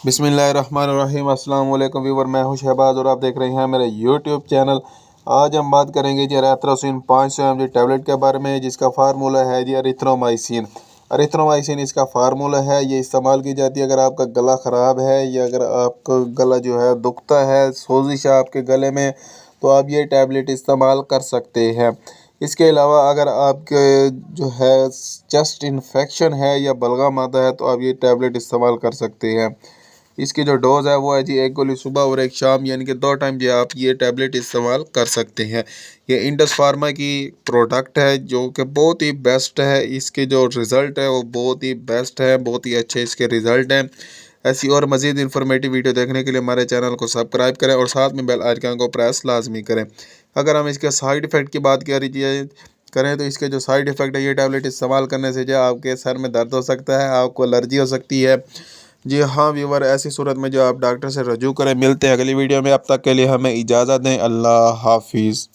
बिस्मिल्लाहिर्रहमानिर्रहीम। अस्सलाम वालेकुम व्यूवर, मैं हूं शहबाज और आप देख रहे हैं मेरा यूट्यूब चैनल। आज हम बात करेंगे जी एरिथ्रोसिन 500 mg टैबलेट के बारे में, जिसका फार्मूला है जी एरिथ्रोमाइसिन। एरिथ्रोमाइसिन इसका फार्मूला है। ये इस्तेमाल की जाती है अगर आपका गला ख़राब है या अगर आपका गला जो है दुखता है, सोजिश है आपके गले में, तो आप ये टैबलेट इस्तेमाल कर सकते हैं। इसके अलावा अगर आपके जो है चेस्ट इन्फेक्शन है या बलगम आता है, तो आप ये टैबलेट इस्तेमाल कर सकते हैं। इसकी जो डोज़ है वो है जी एक गोली सुबह और एक शाम, यानी कि 2 टाइम जो आप ये टैबलेट इस्तेमाल कर सकते हैं। ये इंडस फार्मा की प्रोडक्ट है जो कि बहुत ही बेस्ट है। इसके जो रिज़ल्ट है वो बहुत ही बेस्ट है, बहुत ही अच्छे इसके रिज़ल्ट हैं। ऐसी और मज़ीद इन्फॉर्मेटिव वीडियो देखने के लिए हमारे चैनल को सब्सक्राइब करें और साथ में बेल आइकन को प्रेस लाजमी करें। अगर हम इसके साइड इफ़ेक्ट की बात करें तो इसके जो साइड इफ़ेक्ट है, ये टैबलेट इस्तेमाल करने से जो आपके सर में दर्द हो सकता है, आपको एलर्जी हो सकती है। जी हाँ व्यूवर, ऐसी सूरत में जो आप डॉक्टर से रजू करें। मिलते हैं अगली वीडियो में, अब तक के लिए हमें इजाज़त दें। अल्लाह हाफिज़।